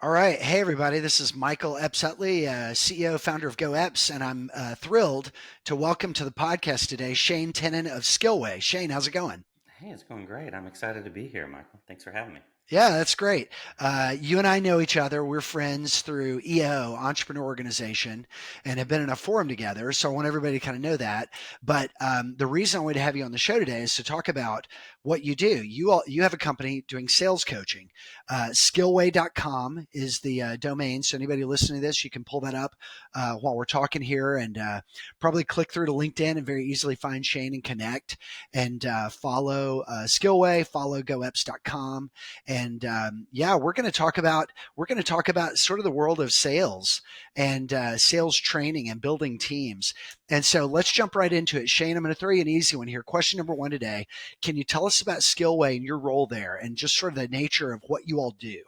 All right. Hey, everybody. This is Michael Epps Utley, CEO, founder of GoEpps, and I'm thrilled to welcome to the podcast today Shane Tinnin of Skillway. Shane, how's it going? Hey, it's going great. I'm excited to be here, Michael. Thanks for having me. Yeah, that's great. You and I know each other. We're friends through EO, Entrepreneur Organization, and have been in a forum together. So I want everybody to kind of know that. But the reason I wanted to have you on the show today is to talk about what you do. You have a company doing sales coaching. Skillway.com is the domain. So anybody listening to this, you can pull that up while we're talking here and probably click through to LinkedIn and very easily find Shane and connect and follow Skillway, follow GoEpps.com, and yeah, we're going to talk about sort of the world of sales and sales training and building teams. And so let's jump right into it. Shane, I'm going to throw you an easy one here. Question number one today: can you tell us about Skillway and your role there, and just sort of the nature of what you all do?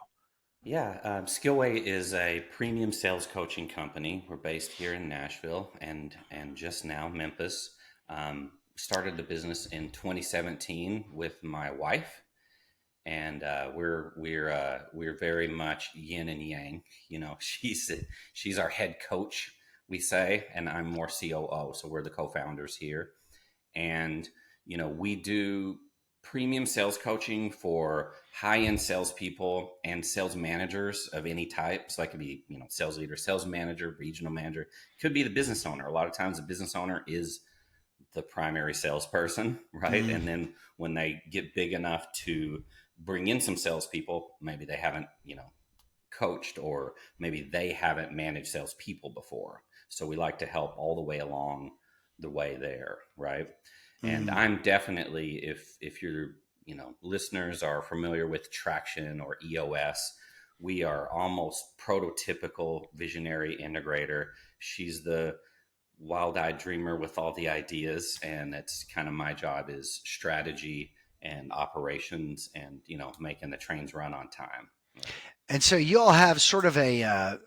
Yeah, Skillway is a premium sales coaching company. We're based here in Nashville and just now Memphis. Started the business in 2017 with my wife, and we're very much yin and yang. You know, she's our head coach, we say, and I'm more COO. So we're the co-founders here. And we do premium sales coaching for high-end salespeople and sales managers of any type. So that could be sales leader, sales manager, regional manager. Could be the business owner. A lot of times the business owner is the primary salesperson, right? Mm. And then when they get big enough to bring in some salespeople, maybe they haven't coached, or maybe they haven't managed salespeople before. So we like to help all the way along the way there, right? And Mm. I'm definitely, if your listeners are familiar with Traction or EOS, we are almost prototypical visionary integrator. She's the wild-eyed dreamer with all the ideas, and it's kind of my job is strategy and operations, and making the trains run on time, right? And so you all have sort of a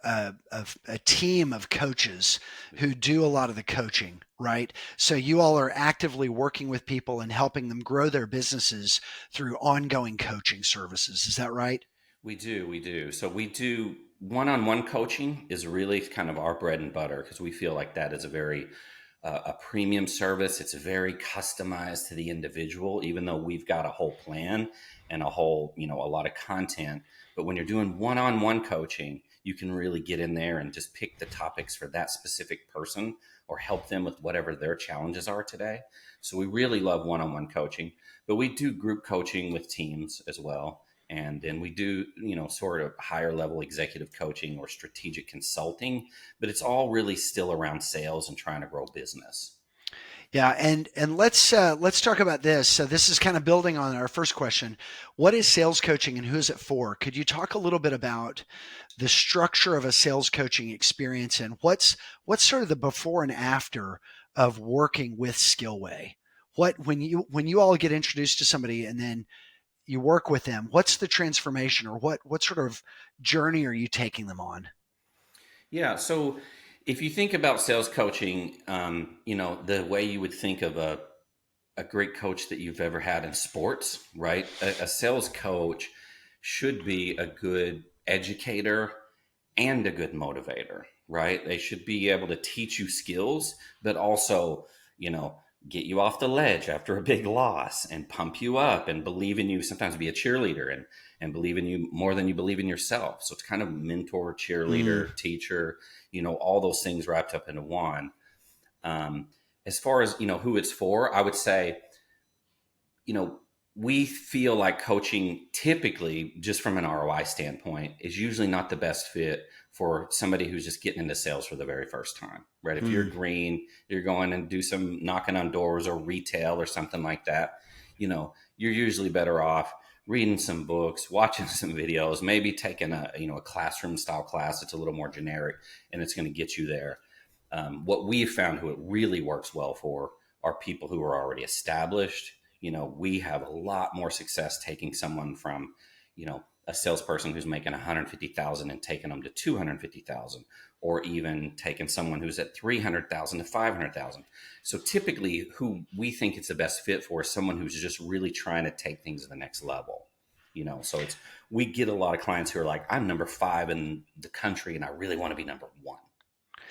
team of coaches We who do a lot of the coaching, right? So you all are actively working with people and helping them grow their businesses through ongoing coaching services. Is that right? we do. So we do one-on-one coaching is really kind of our bread and butter, because we feel like that is a premium service. It's very customized to the individual, even though we've got a whole plan and a whole, a lot of content. But when you're doing one-on-one coaching, you can really get in there and just pick the topics for that specific person, or help them with whatever their challenges are today. So we really love one-on-one coaching, but we do group coaching with teams as well. And then we do, sort of higher level executive coaching or strategic consulting, but it's all really still around sales and trying to grow business. Yeah, and let's talk about this. So this is kind of building on our first question. What is sales coaching and who is it for? Could you talk a little bit about the structure of a sales coaching experience and what's sort of the before and after of working with Skillway? What when you all get introduced to somebody and then you work with them, what's the transformation or what sort of journey are you taking them on? Yeah. So if you think about sales coaching, the way you would think of a great coach that you've ever had in sports, right? A sales coach should be a good educator and a good motivator, right? They should be able to teach you skills, but also, you know, get you off the ledge after a big loss and pump you up and believe in you, sometimes be a cheerleader and believe in you more than you believe in yourself. So it's kind of mentor, Mm. cheerleader, teacher, all those things wrapped up into one. As far as, who it's for, I would say, you know, we feel like coaching typically, just from an ROI standpoint, is usually not the best fit for somebody who's just getting into sales for the very first time, right? If you're Mm. green, you're going and do some knocking on doors or retail or something like that, you're usually better off reading some books, watching some videos, maybe taking a classroom style class that's a little more generic, and it's going to get you there. What we've found who it really works well for are people who are already established. We have a lot more success taking someone from, a salesperson who's making 150,000 and taking them to 250,000, or even taking someone who's at 300,000 to 500,000. So typically who we think it's the best fit for is someone who's just really trying to take things to the next level. So we get a lot of clients who are like, I'm number 5 in the country and I really want to be number 1,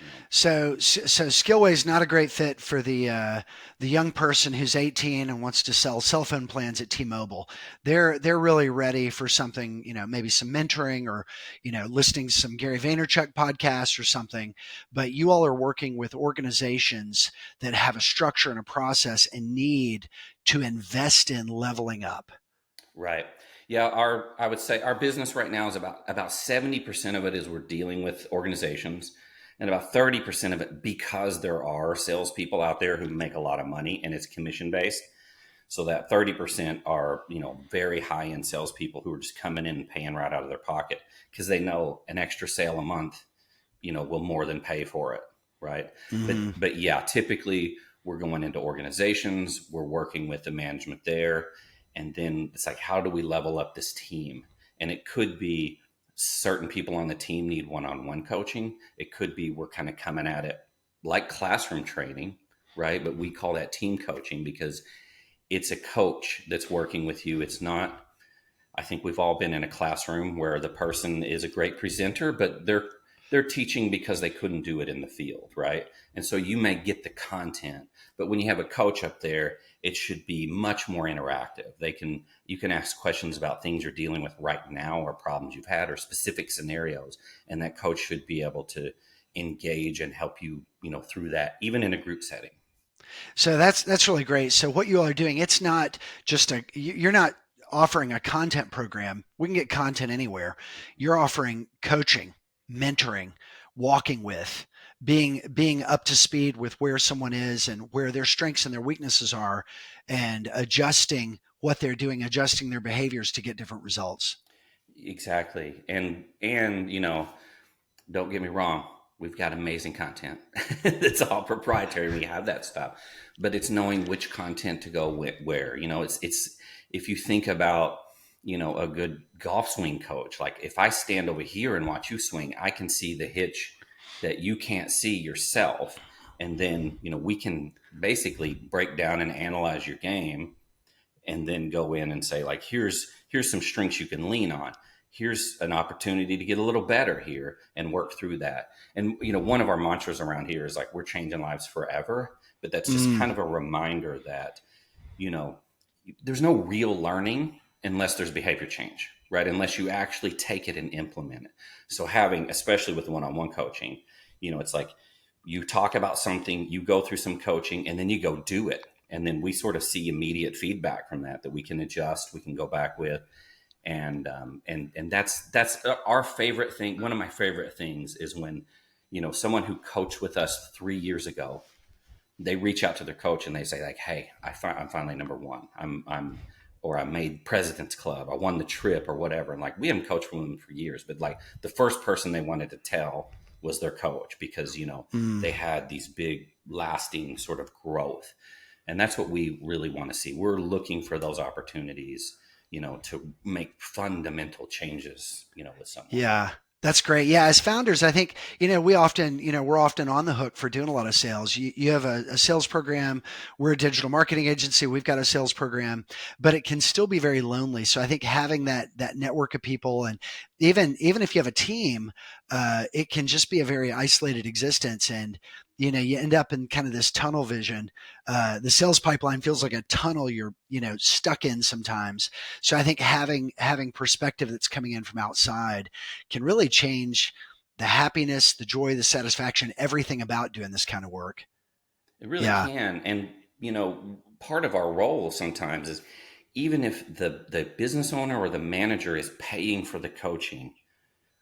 you know. So Skillway is not a great fit for the young person who's 18 and wants to sell cell phone plans at T-Mobile. They're really ready for something, maybe some mentoring or listening to some Gary Vaynerchuk podcasts or something. But you all are working with organizations that have a structure and a process and need to invest in leveling up. Right. Yeah, I would say our business right now is about 70% of it is we're dealing with organizations, and about 30% of it because there are salespeople out there who make a lot of money and it's commission based. So that 30% are, very high end salespeople who are just coming in and paying right out of their pocket because they know an extra sale a month, will more than pay for it. Right. Mm. But yeah, typically we're going into organizations, we're working with the management there. And then it's like, how do we level up this team? And it could be certain people on the team need one-on-one coaching. It could be we're kind of coming at it like classroom training, right? But we call that team coaching because it's a coach that's working with you. It's not, I think we've all been in a classroom where the person is a great presenter, but they're teaching because they couldn't do it in the field, right? And so you may get the content, but when you have a coach up there, it should be much more interactive. You can ask questions about things you're dealing with right now or problems you've had or specific scenarios, and that coach should be able to engage and help you, through that, even in a group setting. So that's really great. So what you all are doing, it's not just you're not offering a content program. We can get content anywhere. You're offering coaching, mentoring, walking with, being up to speed with where someone is and where their strengths and their weaknesses are, and adjusting what they're doing, adjusting their behaviors to get different results. Exactly. And don't get me wrong, we've got amazing content. It's all proprietary. We have that stuff, but it's knowing which content to go where. It's if you think about a good golf swing coach. Like if I stand over here and watch you swing, I can see the hitch that you can't see yourself, and then we can basically break down and analyze your game and then go in and say like here's some strengths you can lean on, here's an opportunity to get a little better here and work through that. And one of our mantras around here is like we're changing lives forever, but that's just Mm. kind of a reminder that you know there's no real learning unless there's behavior change, right? Unless you actually take it and implement it. So having, especially with one-on-one coaching, it's like you talk about something, you go through some coaching, and then you go do it. And then we sort of see immediate feedback from that we can adjust, we can go back with. And that's our favorite thing. One of my favorite things is when, someone who coached with us 3 years ago, they reach out to their coach and they say like, "Hey, I'm finally number 1. Or I made President's Club. I won the trip or whatever." And like, we haven't coached with them for years, but like the first person they wanted to tell was their coach because, Mm. they had these big lasting sort of growth. And that's what we really want to see. We're looking for those opportunities, to make fundamental changes, with someone. Yeah, that's great. Yeah, as founders, I think, we often, we're often on the hook for doing a lot of sales. You have a sales program. We're a digital marketing agency. We've got a sales program, but it can still be very lonely. So I think having that network of people, and even if you have a team, it can just be a very isolated existence. And you end up in kind of this tunnel vision. The sales pipeline feels like a tunnel you're stuck in sometimes. So I think having perspective that's coming in from outside can really change the happiness, the joy, the satisfaction, everything about doing this kind of work. It really Yeah. can. And, part of our role sometimes is even if the business owner or the manager is paying for the coaching,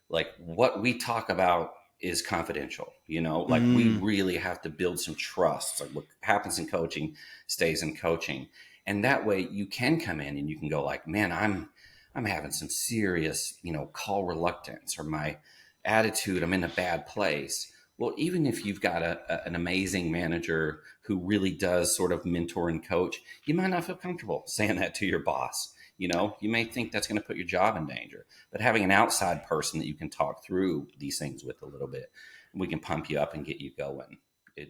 like what we talk about is confidential, like we Mm. really have to build some trust. Like what happens in coaching stays in coaching. And that way you can come in and you can go like, man, I'm having some serious, call reluctance, or my attitude, I'm in a bad place. Well, even if you've got an amazing manager who really does sort of mentor and coach, you might not feel comfortable saying that to your boss. You may think that's going to put your job in danger, but having an outside person that you can talk through these things with a little bit, we can pump you up and get you going.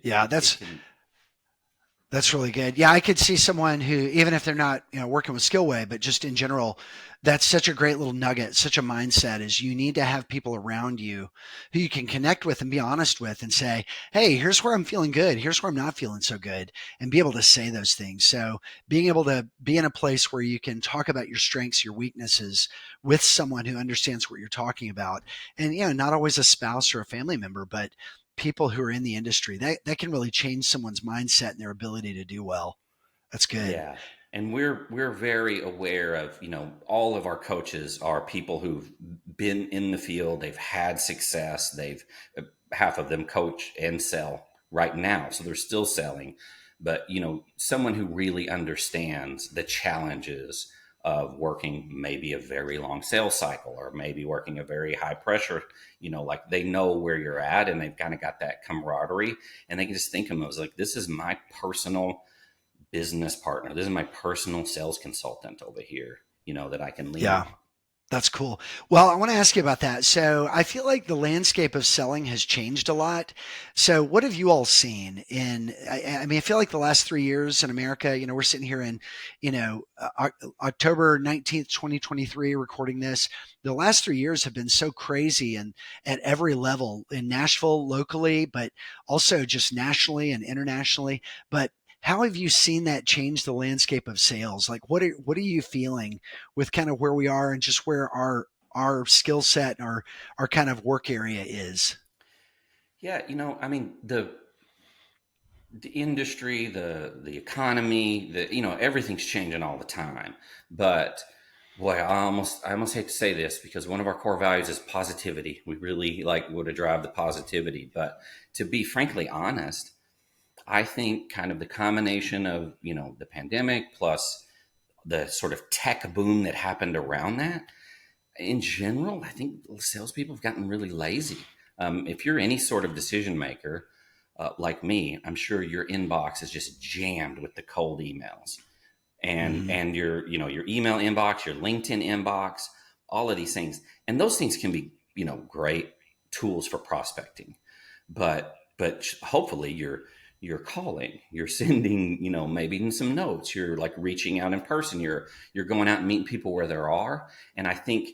Yeah, It can. That's really good. Yeah, I could see someone who, even if they're not, working with Skillway, but just in general, that's such a great little nugget, such a mindset is you need to have people around you who you can connect with and be honest with and say, hey, here's where I'm feeling good. Here's where I'm not feeling so good. And be able to say those things. So being able to be in a place where you can talk about your strengths, your weaknesses with someone who understands what you're talking about. And, not always a spouse or a family member, but people who are in the industry that can really change someone's mindset and their ability to do well. That's good. Yeah. And we're very aware of, all of our coaches are people who've been in the field, they've had success, they've half of them coach and sell right now. So they're still selling. But, someone who really understands the challenges of working maybe a very long sales cycle or maybe working a very high pressure, like they know where you're at and they've kind of got that camaraderie and they can just think of them as like, this is my personal business partner. This is my personal sales consultant over here, that I can lean Yeah. on. That's cool. Well, I want to ask you about that. So I feel like the landscape of selling has changed a lot. So what have you all seen I mean, I feel like the last 3 years in America, we're sitting here in, October 19th, 2023, recording this. The last 3 years have been so crazy and at every level in Nashville locally, but also just nationally and internationally. But how have you seen that change the landscape of sales? Like, what are you feeling with kind of where we are and just where our skill set and our kind of work area is? Yeah, I mean the industry, the economy, everything's changing all the time. But boy, I almost hate to say this because one of our core values is positivity. We really like would to drive the positivity. But to be frankly honest, I think kind of the combination of, the pandemic plus the sort of tech boom that happened around that, in general, I think salespeople have gotten really lazy. If you're any sort of decision maker like me, I'm sure your inbox is just jammed with the cold emails Mm-hmm. and your email inbox, your LinkedIn inbox, all of these things. And those things can be, great tools for prospecting. But hopefully you're calling, you're sending, maybe even some notes, you're like reaching out in person, you're going out and meeting people where they are. And I think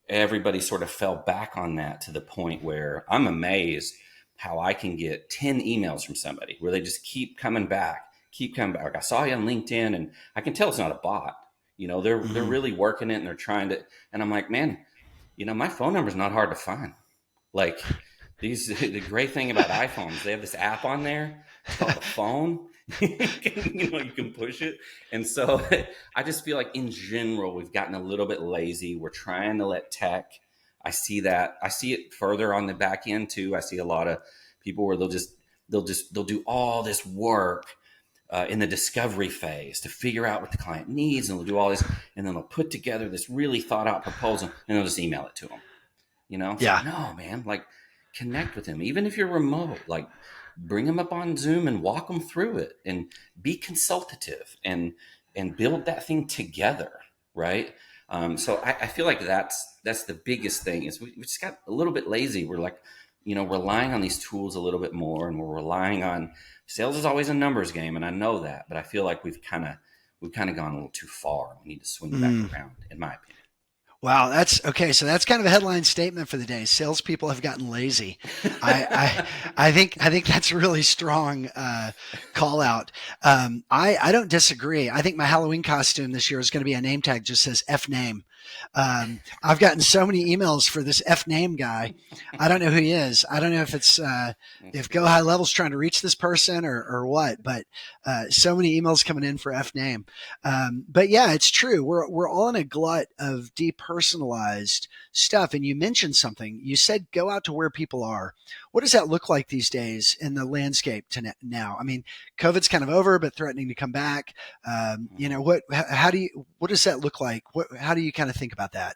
everybody sort of fell back on that to the point where I'm amazed how I can get 10 emails from somebody where they just keep coming back, keep coming back. Like, I saw you on LinkedIn and I can tell it's not a bot. They're Mm-hmm. really working it and they're trying to, and I'm like, man, my phone number is not hard to find. Like the great thing about iPhones, they have this app on there. It's called the phone. You can push it. And so I just feel like in general, we've gotten a little bit lazy. We're trying to let tech. I see that. I see it further on the back end too. I see a lot of people where they'll do all this work in the discovery phase to figure out what the client needs, and they'll do all this, and then they'll put together this really thought out proposal, and they'll just email it to them. It's like, Yeah. no, man, like connect with him. Even if you're remote, like bring them up on Zoom and walk them through it and be consultative and build that thing together. Right. So I feel like that's the biggest thing is we just got a little bit lazy. We're like, relying on these tools a little bit more, and we're relying on sales is always a numbers game. And I know that, but I feel like we've kind of gone a little too far. We need to swing back Mm. around, in my opinion. Wow, that's okay. So that's kind of a headline statement for the day. Salespeople have gotten lazy. I think that's a really strong call out. I don't disagree. I think my Halloween costume this year is going to be a name tag just says F name. I've gotten so many emails for this F name guy. I don't know who he is. I don't know if it's That's if Go good. High Level's trying to reach this person or what. But so many emails coming in for F name. But yeah, it's true. We're all in a glut of depersonalized stuff. And you mentioned something. You said go out to where people are. What does that look like these days in the landscape to now? I mean, COVID's kind of over, but threatening to come back. Mhm. How do you? What does that look like? How do you kind of think about that?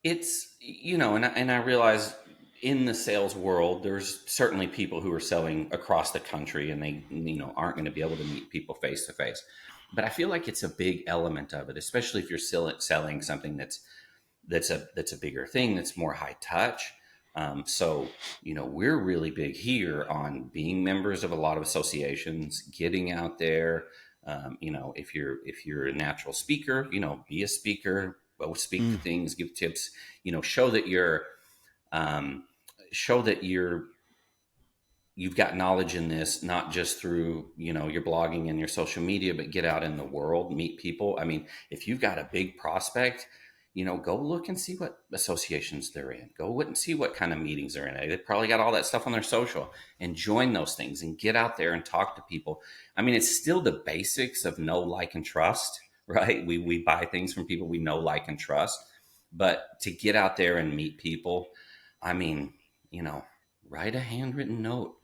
It's, and I realize in the sales world, there's certainly people who are selling across the country and they, aren't going to be able to meet people face to face. But I feel like it's a big element of it, especially if you're selling something that's a bigger thing, that's more high touch. So, we're really big here on being members of a lot of associations, getting out there. If you're a natural speaker, be a speaker, go speak to Mm. things, give tips, show that um, you've got knowledge in this, not just through, your blogging and your social media, but get out in the world, meet people. I mean, if you've got a big prospect, go look and see what associations they're in. Go look and see what kind of meetings they're in. They probably got all that stuff on their social, and join those things and get out there and talk to people. I mean, it's still the basics of know, like, and trust, right? We buy things from people we know, like, and trust, but to get out there and meet people, I mean, write a handwritten note,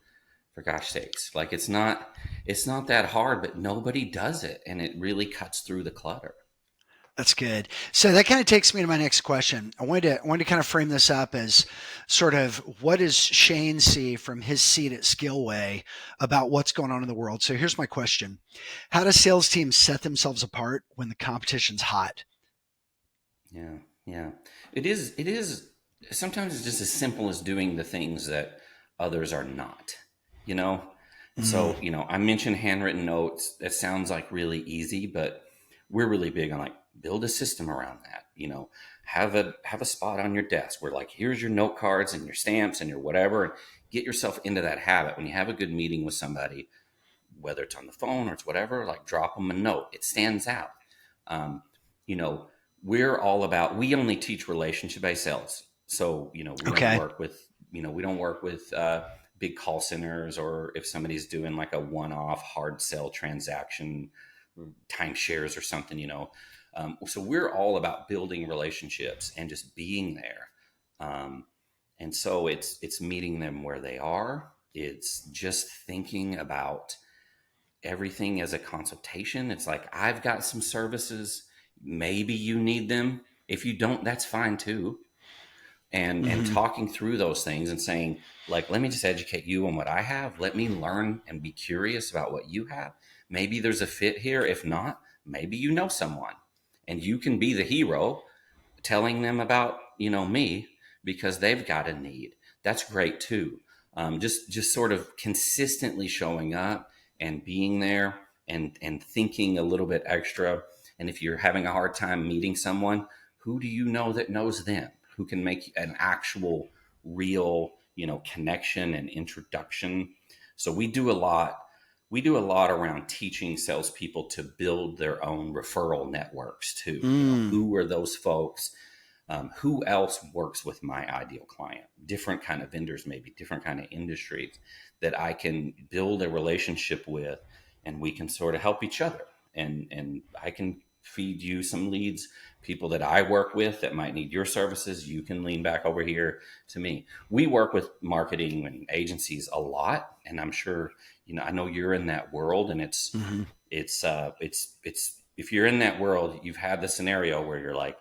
for gosh sakes. Like, it's not that hard, but nobody does it, and it really cuts through the clutter. That's good. So that kind of takes me to my next question. I wanted to kind of frame this up as sort of what does Shane see from his seat at Skillway about what's going on in the world? So here's my question. How do sales teams set themselves apart when the competition's hot? Yeah, yeah. It is sometimes it's just as simple as doing the things that others are not, you know? Mm, So, I mentioned handwritten notes. That sounds like really easy, but we're really big on, like, build a system around that. Have a spot on your desk where, like, here's your note cards and your stamps and your whatever, and get yourself into that habit. When you have a good meeting with somebody, whether it's on the phone or it's whatever, like, drop them a note. It stands out. Um, you know, we only teach relationship based sales. So, okay. we don't work with big call centers, or if somebody's doing like a one off hard sell transaction, timeshares or something, so we're all about building relationships and just being there. Um, and so it's meeting them where they are. It's just thinking about everything as a consultation. It's like, I've got some services, maybe you need them. If you don't, that's fine too. And Hmm. talking through those things and saying, like, let me just educate you on what I have. Let me learn and be curious about what you have. Maybe there's a fit here. If not, maybe you know someone, and you can be the hero telling them about, me, because they've got a need. That's great too. Just sort of consistently showing up and being there, and thinking a little bit extra. And if you're having a hard time meeting someone, who do you know that knows them, who can make an actual real, connection and introduction? So we do a lot around teaching salespeople to build their own referral networks too. Mm. Who are those folks? Who else works with my ideal client? Different kind of vendors, maybe different kind of industries that I can build a relationship with, and we can sort of help each other. And I can feed you some leads, people that I work with that might need your services. You can lean back over here to me. We work with marketing and agencies a lot, and I'm sure, I know you're in that world, and Hmm. it's if you're in that world, you've had the scenario where you're like,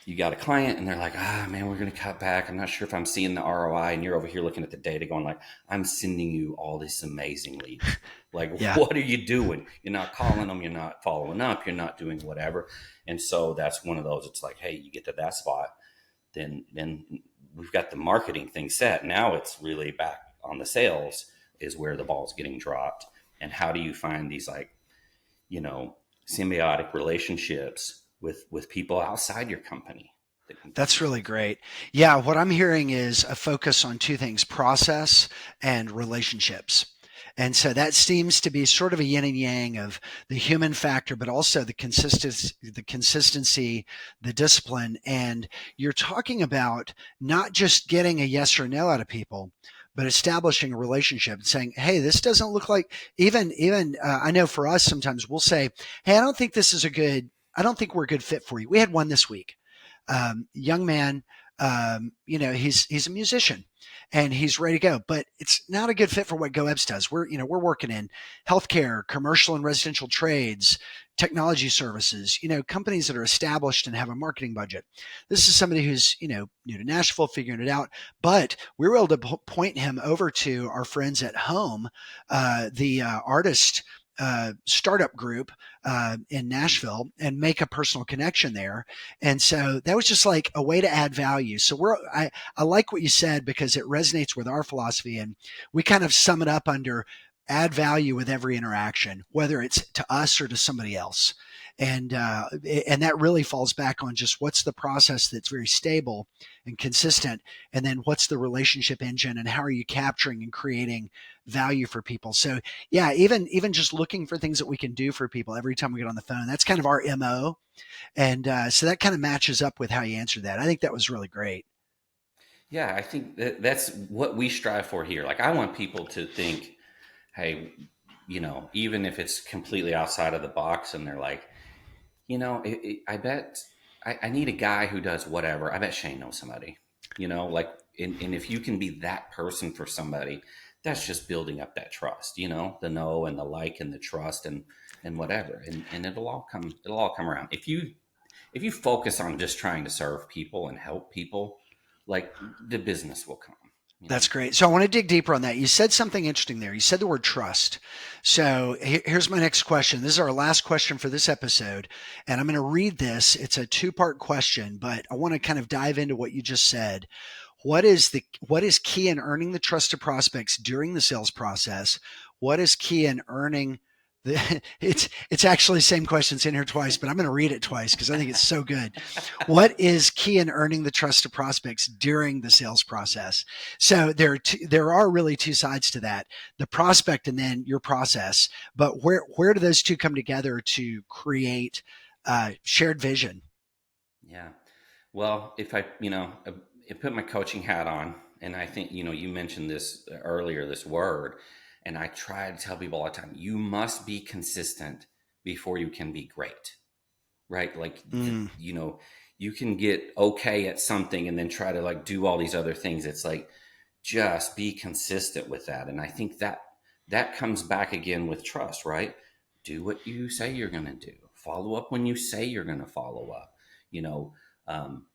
you got a client and they're like, man, we're going to cut back. I'm not sure if I'm seeing the ROI. And you're over here looking at the data going like, I'm sending you all these amazing leads. Like, Yeah. what are you doing? You're not calling them. You're not following up. You're not doing whatever. And so that's one of those. It's like, hey, you get to that spot, then we've got the marketing thing set. Now it's really back on the sales is where the ball's getting dropped. And how do you find these, like, you know, symbiotic relationships with people outside your company that can give That's you some really stuff. great. Yeah, what I'm hearing is a focus on two things, process and relationships. And so that seems to be sort of a yin and yang of the human factor, but also the consistency, the discipline. And you're talking about not just getting a yes or no out of people, but establishing a relationship and saying, "Hey, this doesn't look like." Even I know for us sometimes we'll say, "Hey, I don't think this is a good. I don't think we're a good fit for you." We had one this week, young man. He's a musician and he's ready to go, but it's not a good fit for what GoEpps does. We're working in healthcare, commercial and residential trades, technology services, companies that are established and have a marketing budget. This is somebody who's, new to Nashville, figuring it out, but we were able to point him over to our friends at home, the artist startup group in Nashville and make a personal connection there. And so that was just like a way to add value. So I like what you said because it resonates with our philosophy, and we kind of sum it up under add value with every interaction, whether it's to us or to somebody else. And that really falls back on just what's the process that's very stable and consistent, and then what's the relationship engine, and how are you capturing and creating value for people. So yeah, even just looking for things that we can do for people every time we get on the phone. That's kind of our MO, and so that kind of matches up with how you answered that. I think that was really great. Yeah, I think that's what we strive for here. Like, I want people to think, hey, even if it's completely outside of the box and they're like, I bet I need a guy who does whatever. I bet Shane knows somebody, like, and if you can be that person for somebody, that's just building up that trust, the know and the like and the trust and whatever. And it'll all come around. If you focus on just trying to serve people and help people, like, the business will come. That's great. So I want to dig deeper on that. You said something interesting there. You said the word trust. So here's my next question. This is our last question for this episode, and I'm going to read this. It's a two-part question, but I want to kind of dive into what you just said. What is key in earning the trust of prospects during the sales process? What is key in earning it's actually the same questions in here twice, but I'm going to read it twice because I think it's so good. What is key in earning the trust of prospects during the sales process? So there are really two sides to that: the prospect and then your process. But where do those two come together to create shared vision? Yeah. Well, if I put my coaching hat on, and I think, you mentioned this earlier, this word, and I try to tell people all the time, you must be consistent before you can be great, right? Like, Mm, you can get okay at something and then try to, like, do all these other things. It's like, just be consistent with that. And I think that comes back again with trust, right? Do what you say you're going to do. Follow up when you say you're going to follow up. You know, um,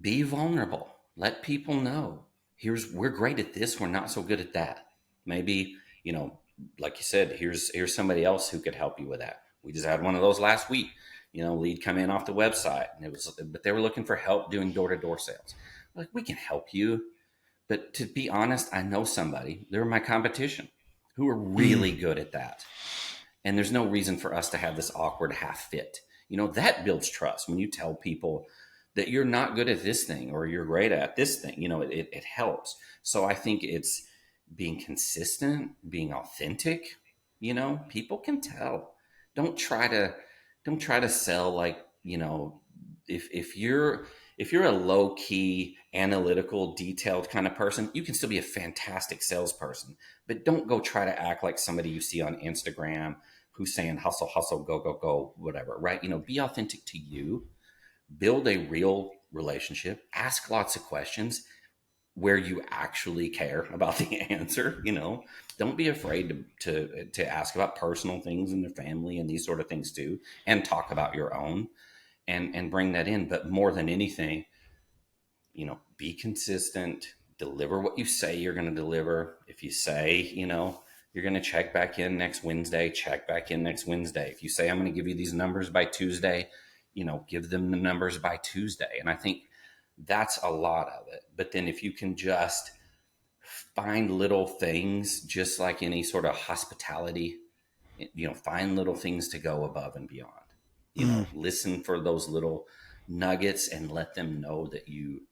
be vulnerable. Let people know. We're great at this. We're not so good at that. Maybe, like you said, here's somebody else who could help you with that. We just had one of those last week. Lead come in off the website, but they were looking for help doing door to door sales. Like, we can help you, but to be honest, I know somebody. They're my competition who are mm. really good at that. And there's no reason for us to have this awkward half fit. That builds trust when you tell people that you're not good at this thing or you're great at this thing. It helps. So I think it's being consistent, being authentic. People can tell. Don't try to don't try to sell, like, if you're a low key, analytical, detailed kind of person, you can still be a fantastic salesperson. But don't go try to act like somebody you see on Instagram who's saying hustle, hustle, go, go, go, whatever, right? Be authentic to you, build a real relationship, ask lots of questions where you actually care about the answer. Don't be afraid to ask about personal things in their family and these sort of things too, and talk about your own, and bring that in. But more than anything, be consistent, deliver what you say you're going to deliver. If you say, you're going to check back in next Wednesday, check back in next Wednesday. If you say, I'm going to give you these numbers by Tuesday, give them the numbers by Tuesday. And I think that's a lot of it. But then if you can just find little things, just like any sort of hospitality, find little things to go above and beyond. Mm. Listen for those little nuggets and let them know that you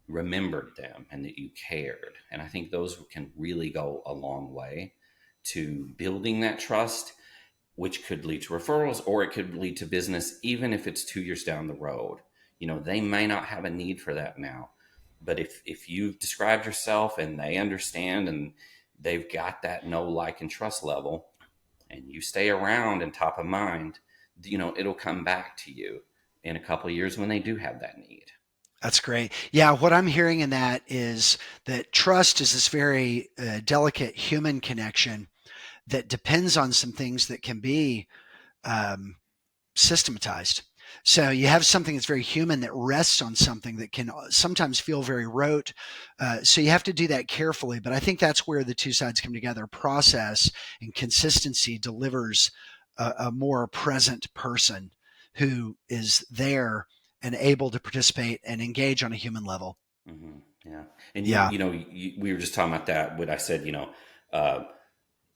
remembered them and that you cared. And I think those can really go a long way to building that trust, which could lead to referrals, or it could lead to business, even if it's 2 years down the road. They may not have a need for that now, but if you've described yourself and they understand and they've got that know, like, and trust level, and you stay around and top of mind, it'll come back to you in a couple of years when they do have that need. That's great. Yeah, what I'm hearing in that is that trust is this very delicate human connection that depends on some things that can be um, systematized. So you have something that's very human that rests on something that can sometimes feel very rote. So you have to do that carefully. But I think that's where the two sides come together. Process and consistency delivers a more present person who is there and able to participate and engage on a human level. Hmm. Yeah. And Yeah. we were just talking about that when I said, uh,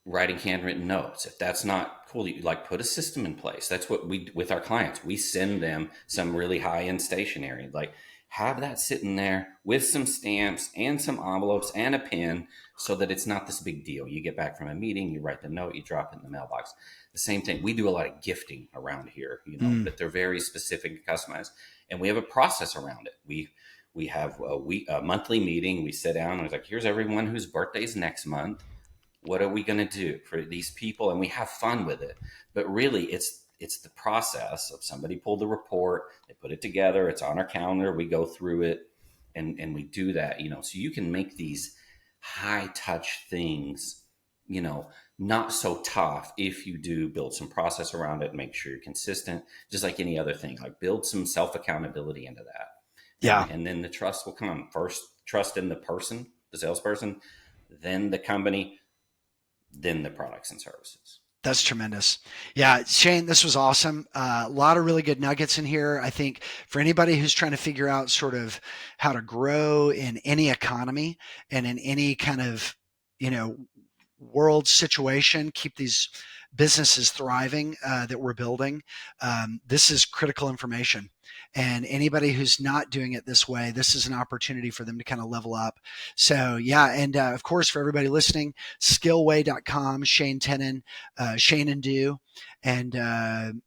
writing handwritten notes. If that's not cool, you like put a system in place. That's what we, with our clients, we send them some really high end stationery, like have that sitting there with some stamps and some envelopes and a pen so that it's not this big deal. You get back from a meeting, you write the note, you drop it in the mailbox. The same thing. We do a lot of gifting around here, Mm. but they're very specific and customized. And we have a process around it. We have a monthly meeting. We sit down and it's like, here's everyone whose birthday's next month. What are we going to do for these people? And we have fun with it. But really, it's the process of somebody pulled the report, they put it together, it's on our calendar, we go through it, and we do that. So you can make these high touch things, not so tough if you do build some process around it, make sure you're consistent, just like any other thing. Like build some self accountability into that, Yeah. and then the trust will come. First, trust in the person, the salesperson, then the company, then the products and services. That's tremendous. Yeah, Shane, this was awesome. A lot of really good nuggets in here. I think for anybody who's trying to figure out sort of how to grow in any economy and in any kind of, you know, world situation, keep these businesses thriving that we're building. This is critical information. And anybody who's not doing it this way, this is an opportunity for them to kind of level up. So, yeah. And of course, for everybody listening, skillway.com, Shane Tinnin, Shane and Do. And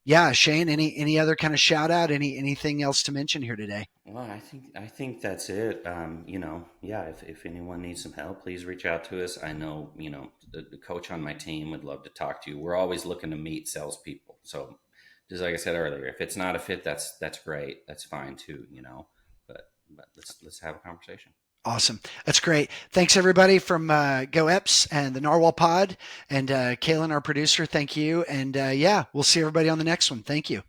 yeah, Shane, any other kind of shout out, anything else to mention here today? Well, I think that's it. Yeah. If anyone needs some help, please reach out to us. I know, the coach on my team would love to talk to you. We're always looking to meet salespeople. So, just like I said earlier, if it's not a fit, that's great. That's fine too. But let's have a conversation. Awesome. That's great. Thanks everybody from GoEpps and the Narwhal Pod and Kaylin, our producer. Thank you. And yeah, we'll see everybody on the next one. Thank you.